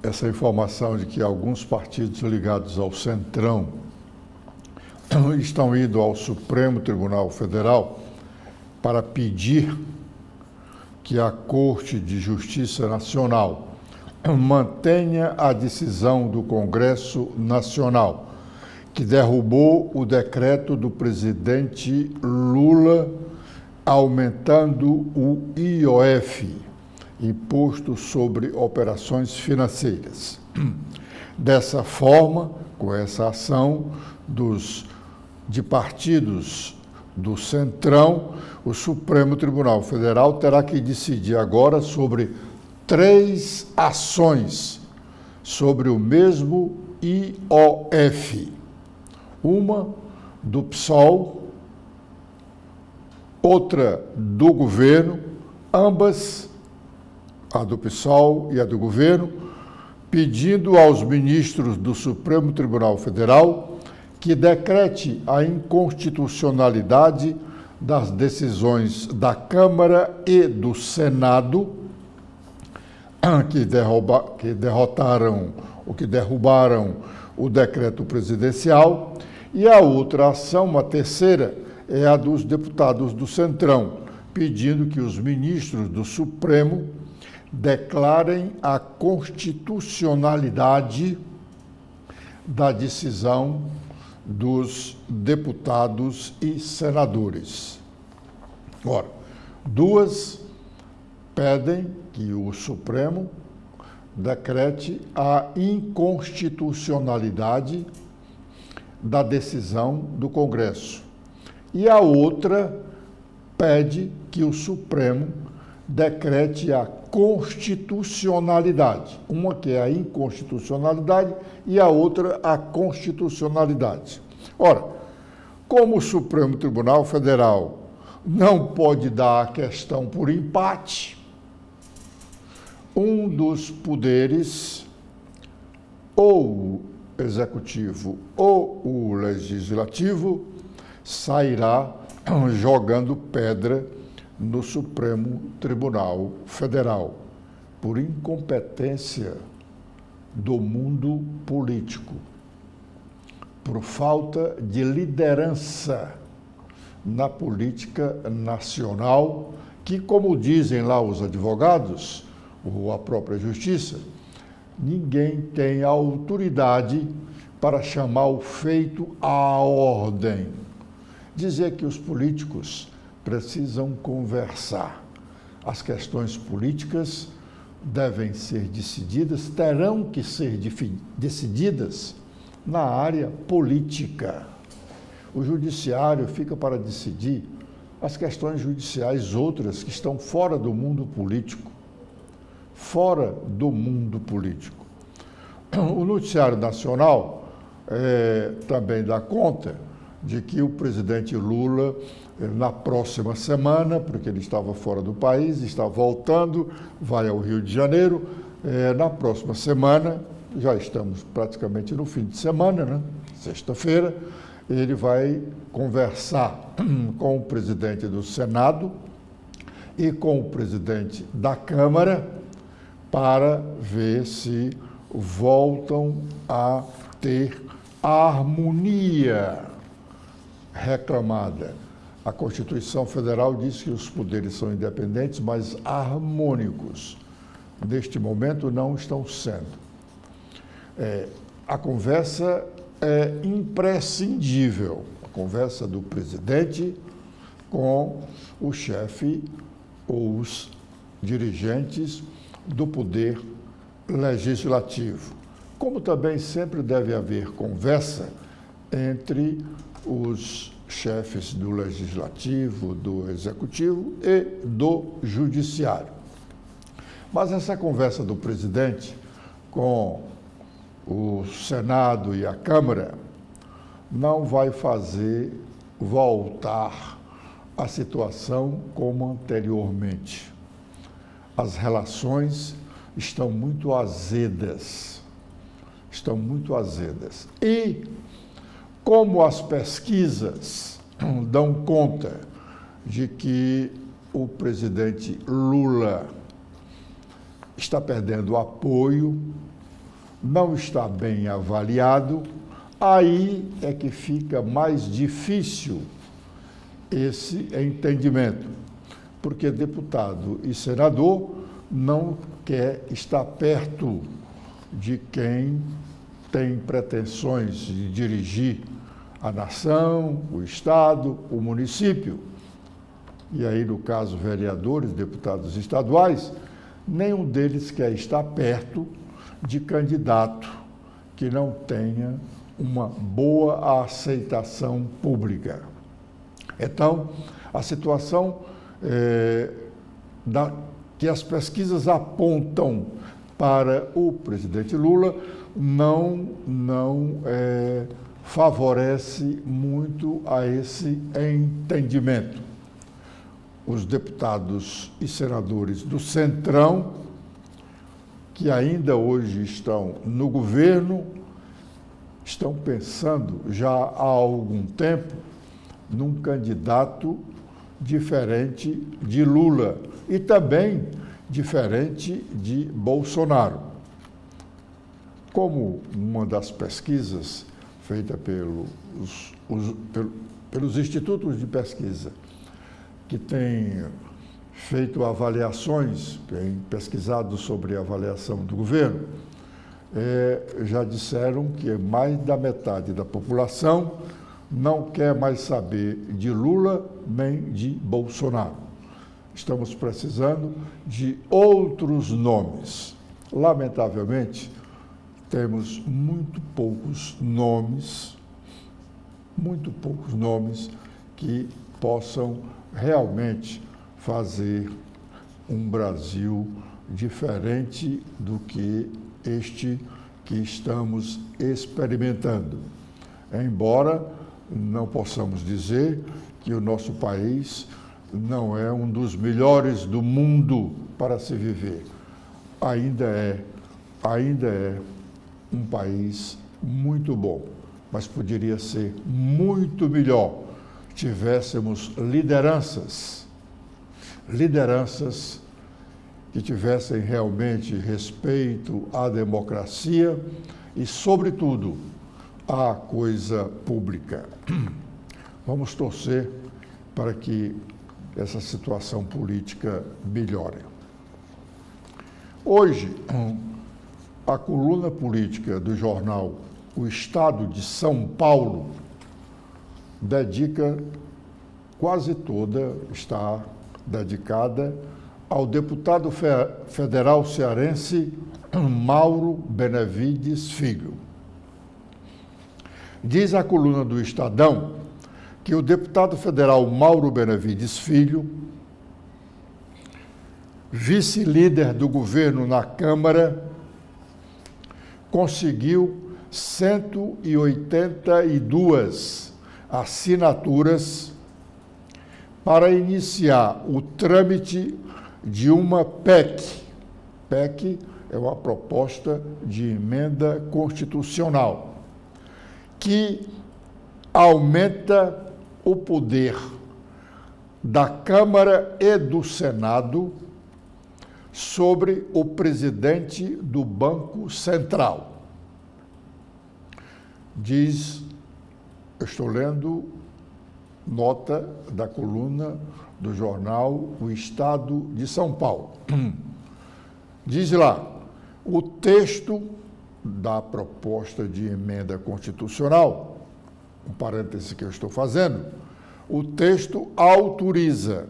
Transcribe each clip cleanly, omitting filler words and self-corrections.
Essa informação de que alguns partidos ligados ao Centrão estão indo ao Supremo Tribunal Federal para pedir que a Corte de Justiça Nacional mantenha a decisão do Congresso Nacional, que derrubou o decreto do presidente Lula aumentando o IOF, Imposto sobre Operações Financeiras. Dessa forma, com essa ação de partidos do Centrão, o Supremo Tribunal Federal terá que decidir agora sobre 3 ações sobre o mesmo IOF. Uma do PSOL, outra do governo, ambas, a do PSOL e a do governo, pedindo aos ministros do Supremo Tribunal Federal que decrete a inconstitucionalidade das decisões da Câmara e do Senado que derrotaram ou que derrubaram o decreto presidencial, e a outra ação, uma terceira, é a dos deputados do Centrão, pedindo que os ministros do Supremo declarem a constitucionalidade da decisão dos deputados e senadores. Ora, 2 pedem que o Supremo decrete a inconstitucionalidade da decisão do Congresso. E a outra pede que o Supremo decrete a constitucionalidade. Uma que é a inconstitucionalidade e a outra a constitucionalidade. Ora, como o Supremo Tribunal Federal não pode dar a questão por empate, um dos poderes, ou o executivo ou o legislativo, sairá jogando pedra no Supremo Tribunal Federal, por incompetência do mundo político, por falta de liderança na política nacional, que, como dizem lá os advogados, ou a própria justiça, ninguém tem autoridade para chamar o feito à ordem. Dizer que os políticos precisam conversar. As questões políticas devem ser decididas, terão que ser decididas na área política. O judiciário fica para decidir as questões judiciais outras que estão fora do mundo político. Fora do mundo político. O Noticiário Nacional também dá conta de que o presidente Lula, na próxima semana, porque ele estava fora do país, está voltando, vai ao Rio de Janeiro, na próxima semana, já estamos praticamente no fim de semana, né? Sexta-feira, ele vai conversar com o presidente do Senado e com o presidente da Câmara para ver se voltam a ter a harmonia reclamada. A Constituição Federal diz que os poderes são independentes, mas harmônicos. Neste momento não estão sendo. A conversa é imprescindível, a conversa do presidente com o chefe ou os dirigentes do poder legislativo. Como também sempre deve haver conversa entre os chefes do legislativo, do executivo e do judiciário. Mas essa conversa do presidente com o Senado e a Câmara não vai fazer voltar a situação como anteriormente. As relações estão muito azedas. E, como as pesquisas dão conta de que o presidente Lula está perdendo apoio, não está bem avaliado, aí é que fica mais difícil esse entendimento, porque deputado e senador não quer estar perto de quem tem pretensões de dirigir a nação, o Estado, o município. E aí, no caso, vereadores, deputados estaduais, nenhum deles quer estar perto de candidato que não tenha uma boa aceitação pública. Então, a situação que as pesquisas apontam para o presidente Lula não favorece muito a esse entendimento. Os deputados e senadores do Centrão, que ainda hoje estão no governo, estão pensando já há algum tempo num candidato diferente de Lula e também diferente de Bolsonaro. Como uma das pesquisas feita pelos institutos de pesquisa, que tem feito avaliações, tem pesquisado sobre a avaliação do governo, já disseram que mais da metade da população não quer mais saber de Lula nem de Bolsonaro. Estamos precisando de outros nomes. Lamentavelmente, temos muito poucos nomes que possam realmente fazer um Brasil diferente do que este que estamos experimentando. Embora não possamos dizer que o nosso país não é um dos melhores do mundo para se viver. Ainda é um país muito bom, mas poderia ser muito melhor. Tivéssemos lideranças que tivessem realmente respeito à democracia e, sobretudo, à coisa pública. Vamos torcer para que essa situação política melhore. Hoje, a coluna política do jornal O Estado de São Paulo está dedicada ao deputado federal cearense Mauro Benevides Filho. Diz a coluna do Estadão que o deputado federal Mauro Benevides Filho, vice-líder do governo na Câmara, conseguiu 182 assinaturas para iniciar o trâmite de uma PEC. PEC é uma proposta de emenda constitucional que aumenta o poder da Câmara e do Senado sobre o presidente do Banco Central. Eu estou lendo nota da coluna do jornal O Estado de São Paulo. Diz lá, o texto da proposta de emenda constitucional, um parêntese que eu estou fazendo, o texto autoriza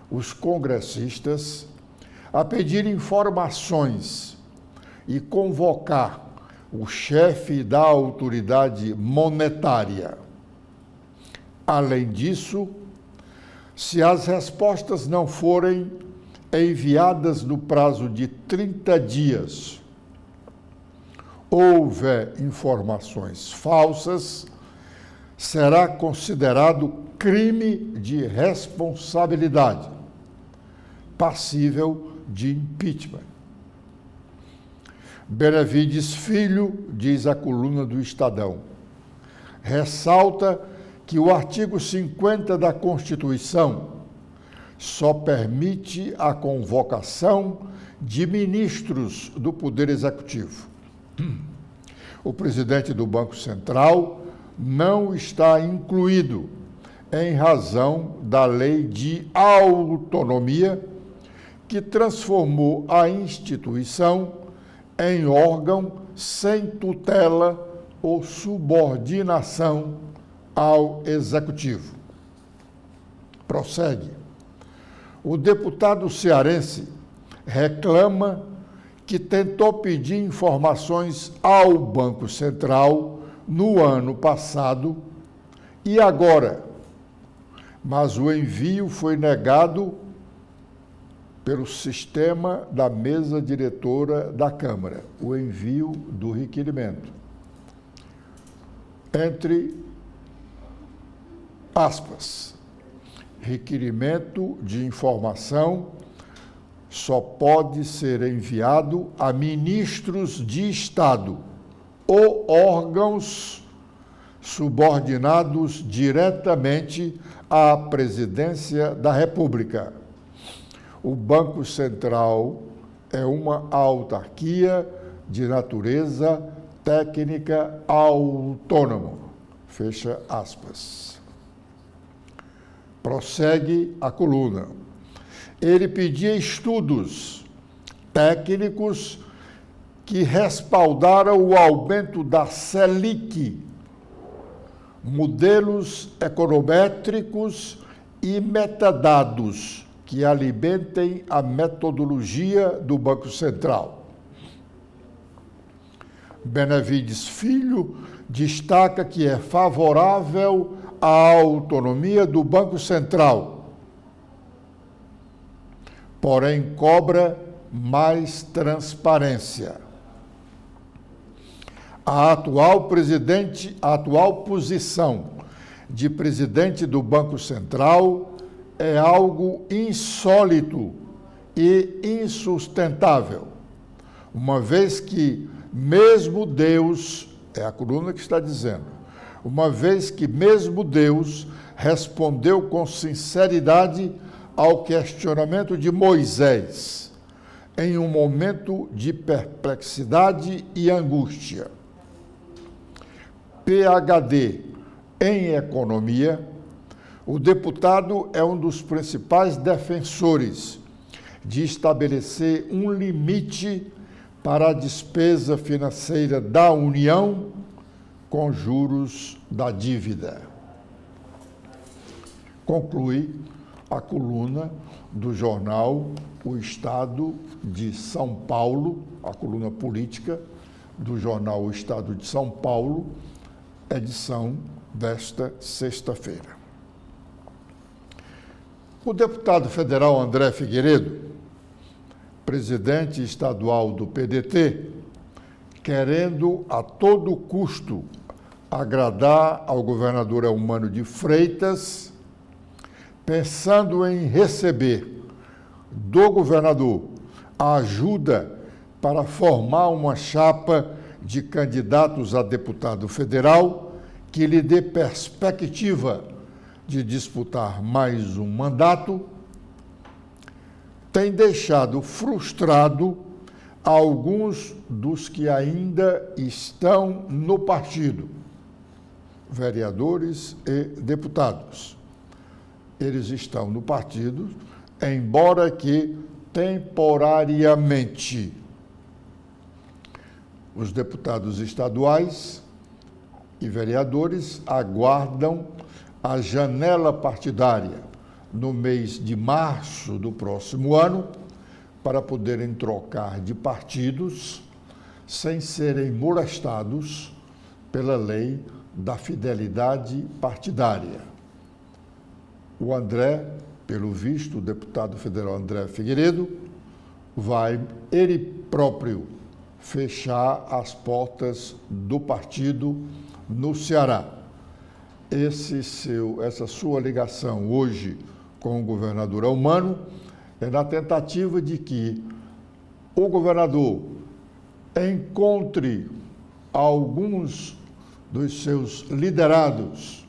os congressistas a pedir informações e convocar o chefe da autoridade monetária. Além disso, se as respostas não forem enviadas no prazo de 30 dias, houver informações falsas, será considerado crime de responsabilidade, passível de impeachment. Benevides Filho, diz a coluna do Estadão, ressalta que o artigo 50 da Constituição só permite a convocação de ministros do Poder Executivo. O presidente do Banco Central não está incluído em razão da Lei de Autonomia, que transformou a instituição em órgão sem tutela ou subordinação ao Executivo. Prossegue. O deputado cearense reclama que tentou pedir informações ao Banco Central no ano passado e agora, mas o envio foi negado pelo sistema da mesa diretora da Câmara, o envio do requerimento. Entre aspas, requerimento de informação só pode ser enviado a ministros de Estado ou órgãos subordinados diretamente à Presidência da República. O Banco Central é uma autarquia de natureza técnica autônoma. Fecha aspas. Prossegue a coluna. Ele pedia estudos técnicos que respaldaram o aumento da Selic, modelos econométricos e metadados que alimentem a metodologia do Banco Central. Benevides Filho destaca que é favorável à autonomia do Banco Central, porém cobra mais transparência. A atual posição de presidente do Banco Central é algo insólito e insustentável, uma vez que mesmo Deus, é a coluna que está dizendo, uma vez que mesmo Deus respondeu com sinceridade ao questionamento de Moisés, em um momento de perplexidade e angústia. PhD em economia, o deputado é um dos principais defensores de estabelecer um limite para a despesa financeira da União com juros da dívida. Conclui a coluna do jornal O Estado de São Paulo, a coluna política do jornal O Estado de São Paulo, edição desta sexta-feira. O deputado federal André Figueiredo, presidente estadual do PDT, querendo a todo custo agradar ao governador Eumano de Freitas, pensando em receber do governador a ajuda para formar uma chapa de candidatos a deputado federal que lhe dê perspectiva de disputar mais um mandato, tem deixado frustrado alguns dos que ainda estão no partido, vereadores e deputados. Eles estão no partido, embora que temporariamente. Os deputados estaduais e vereadores aguardam a janela partidária no mês de março do próximo ano para poderem trocar de partidos sem serem molestados pela lei da fidelidade partidária. O André, pelo visto, o deputado federal André Figueiredo, vai ele próprio fechar as portas do partido no Ceará. Essa sua ligação hoje com o governador Eumano é na tentativa de que o governador encontre alguns dos seus liderados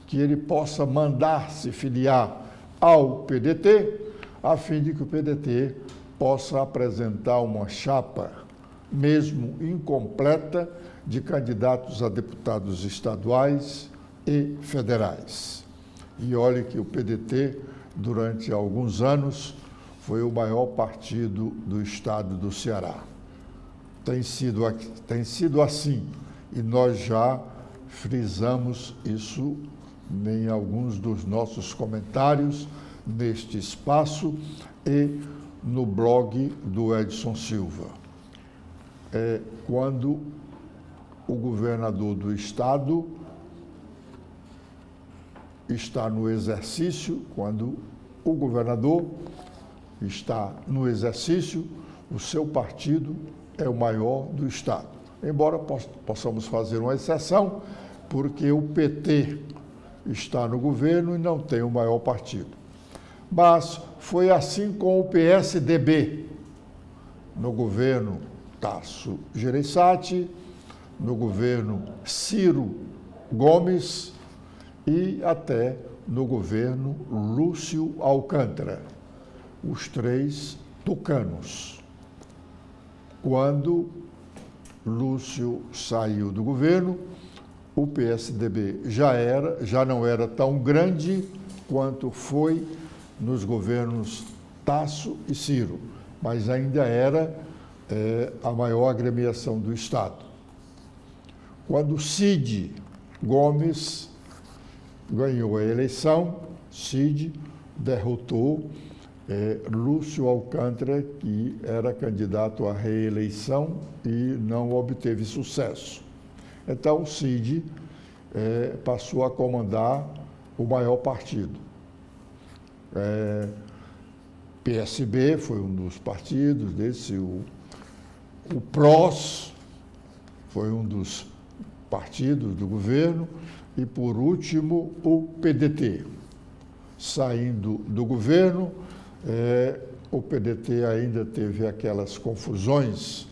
que ele possa mandar se filiar ao PDT, a fim de que o PDT possa apresentar uma chapa, mesmo incompleta, de candidatos a deputados estaduais e federais. E olhe que o PDT, durante alguns anos, foi o maior partido do estado do Ceará. Tem sido assim, e nós já frisamos isso em alguns dos nossos comentários neste espaço e no blog do Edson Silva. Quando o governador do estado está no exercício, quando o governador está no exercício, o seu partido é o maior do estado. Embora possamos fazer uma exceção, porque o PT está no governo e não tem o maior partido. Mas foi assim com o PSDB, no governo Tasso Gereissati, no governo Ciro Gomes e até no governo Lúcio Alcântara, os três tucanos. Quando Lúcio saiu do governo, o PSDB já não era tão grande quanto foi nos governos Tasso e Ciro, mas ainda era a maior agremiação do estado. Quando Cid Gomes ganhou a eleição, Cid derrotou Lúcio Alcântara, que era candidato à reeleição e não obteve sucesso. Então, Cid passou a comandar o maior partido. PSB foi um dos partidos desse, o PROS foi um dos partidos do governo e, por último, o PDT. Saindo do governo, o PDT ainda teve aquelas confusões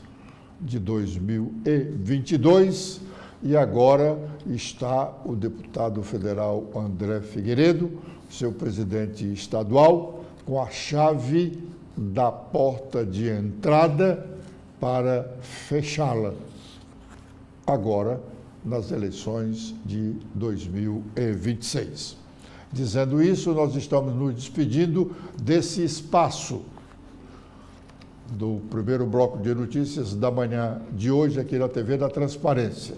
de 2022 e agora está o deputado federal André Figueiredo, seu presidente estadual, com a chave da porta de entrada para fechá-la agora nas eleições de 2026. Dizendo isso, nós estamos nos despedindo desse espaço do primeiro bloco de notícias da manhã de hoje aqui na TV da Transparência.